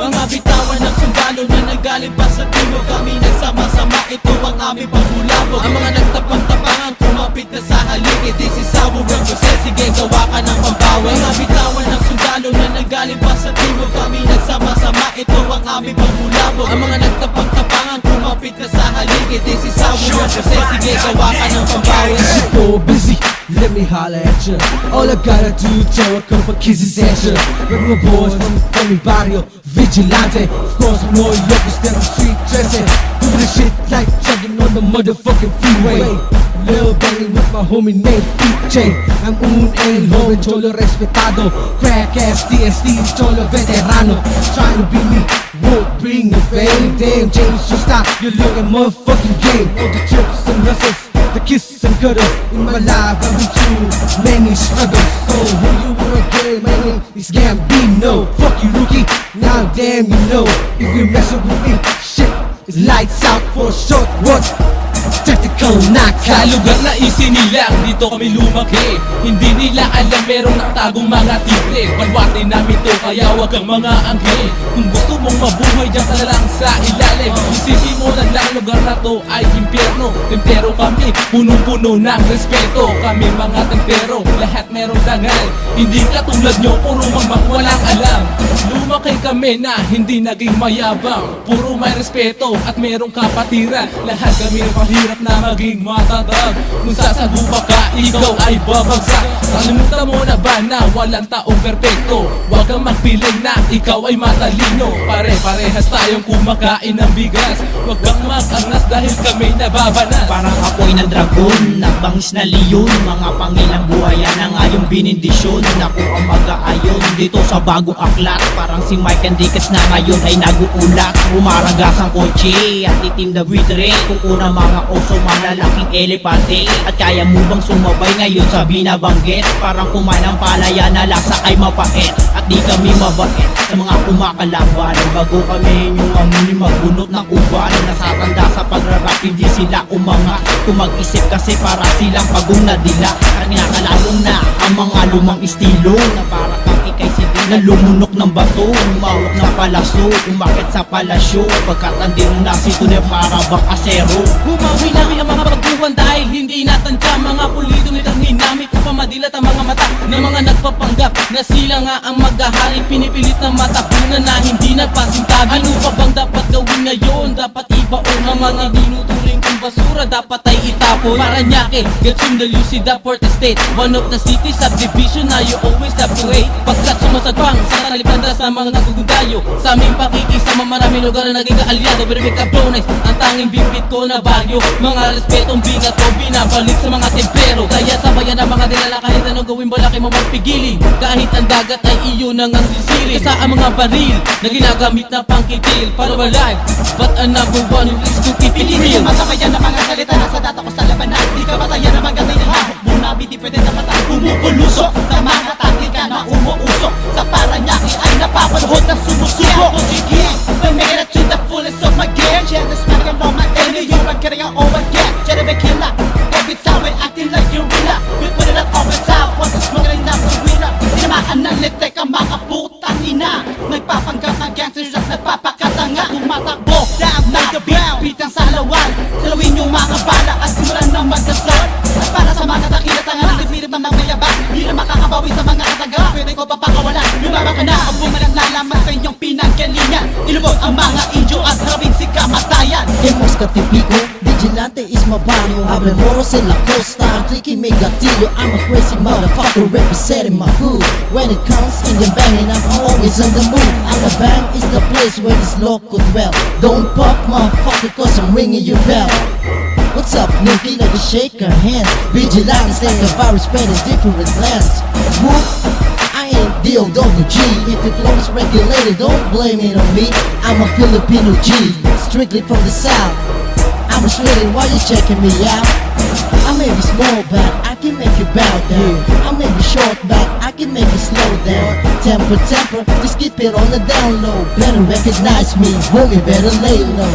Mga bitawan ng sundalo na nanggaling pa sa timog. Kami nagsama-sama, ito ang aming paghulabog. Ang mga nagtapang-tapangan kumapit na sa haligi. This is how we represent, sige gawa ka ng pambawi. Mga bitawan ng sundalo na nanggaling pa sa timog. Kami nagsama-sama, ito ang aming paghulabog. Ang mga nagtapang-tapangan kumapit na sa haligi. This is how we represent, sige gawa ka ng pambawi. So busy, let me holla at ya. All I gotta do is throw a couple kisses at ya. With my boys from mi barrio, vigilante. Of course, I'm all yuckies that I'm street dressing. Do this shit like chugging on the motherfucking freeway. Lil banging with my homie named DJ. I'm un el joven cholo respetado. Crack ass DSD cholo veterano. Trying to be me won't bring you fame. Damn, change your style, you're looking motherfucking game. All the trips and hustles, the kisses and cuddles. In my life I've been through many struggles. So who you wanna get? My name is Gambino. Fuck you rookie, now damn you know. If you messing with me, shit is lights out for a short what? Tactical knockout. Sa lugar na isinilang, dito kami lumaki. Hindi nila alam merong nakatagong mga tigre. Balwarte namin to, kaya wag kang mga anghel. Kung gusto mong mabuhay, diyan ka na lang sa ilalim. Isipin mo na lang, lugar na to ay impyerno. Tempero kami, punong-puno ng respeto. Kami mga tempero, lahat merong dangal. Hindi katulad nyo, puro mang walang alam. Lumaki kami na hindi naging mayabang. Puro may respeto at merong kapatiran. Lahat kami mahirap na maging matatag. Kung sasagupa ka, ikaw ay babagsak. Kalimutan mo na ba na walang taong perpekto? Huwag kang magpiling na ikaw ay matalino. Pare-parehas tayong kumakain ng bigas. Huwag kang mag-angas dahil kami nababanas. Parang apoy ng dragon, nagbangis na leon. Mga pangilang buhayan ang ayong binindisyon. Naku ang mag-aayon dito sa bagong aklat. Parang si Mike Enriquez na ngayon ay nag-uulak. Rumaragas ang kotse at itim na buitre. Kukuna mga oso, malalaking elepante. At kaya mo bang sumabay ngayon sa binabanggit? Parang kumain ng palaya na lasa ay mapait. At di kami mabait sa mga kumakalaban. Bago kami inyong amuni magbunot ng uban. Nasatanda sa pagrarap, hindi sila umangat. Kung mag-isip kasi para silang pagong nadila. At nakalalong na ang mga lumang estilo na para kang ikay sibil na lumunok ng bato. Umawak ng palaso, umakit sa palasyo. Pagkatandiro na si Tunay para bang asero. Bumawi namin ang mga pagbuhan dahil hindi natantya. Mga pulidong itangin namin upang madilat ang mga mata ng mga nagpapanggap na sila nga ang maghahari. Pinipilit na matapunan na hindi nagpasintabi. Ano pa bang dapat gawin ngayon? Dapat ibaon ang mga dinuturing kong basura. Dapat ay itapon. Paranaque, Gatsundalu, Cida, Port Estate. One of the city subdivision na you always have to hate. Pagkat sumasagpang sa talipanda sa mga nagugundayo. Sa aming pakikisama maraming lugar na naging kaalyado. Pero may kabrones, ang tanging bibit ko na bagyo. Mga respetong bingat ko, binabalik sa mga tempero. Kaya sabayan ang mga dilala kahit anong gawin mo laki mo magpigilin. Kahit ang dagat ay iyo nang ang sisirin. Kasa ang mga baril na ginagamit na pangkitil para alive. But ang number one is to keep it Hindi real. masamayan ang mga salita nasa data ko sa labanan. Di ka masaya na maganda yung hahok. Bunabi di pwede na matang bumubulusok. Sa mga taktika na umuusok. Sa Paranaque ay napapaluhod ng sumusuko. Sige, we'll make it to the fullest of my gear. Yeah, this man can know my enemy. You're not getting it over again. Jeremy Killer, every time we're acting like you're real. We put it up over top. Once it's smuggling out the wheel up. Tinamaan ng litek ang mga putang ina. Nagpapanggap ng gangsters at nagpapakatanga. Tumatakbo, down, nag-beat ang salawan. Salawin yung mga bala at simulan ng magdasal. At para sa mga takilatangan ang nagpilit ng mga yabang. Di na makakabawi sa mga kataga. Pwede ko papakawalan, lumaba ka na. Ang bumalang lalaman sa inyong pinanggalingan. Ilubog ang mga injo at harapin si kamatayan. Hemos Katipico, vigilante is my barrio. Abre moros en la costa, Ricky me gatillo. I'm a crazy motherfucker representing my hood. When it comes in the banging, I'm always on the move. Alabang is the place where this local dwell. Don't pop motherfucker cause I'm ringing your bell. What's up, Nookie? Let us shake our hands. Vigilantes like a virus spreading different lands. Whoop, I ain't DOWG. If your flow is regulated, don't blame it on me. I'm a Filipino G, strictly from the south. I'm Australian, why you checking me out? I may be small back, I can make you bow down. I may be short back, I can make you slow down. Temper, just keep it on the down low. Better recognize me, homie, better lay low.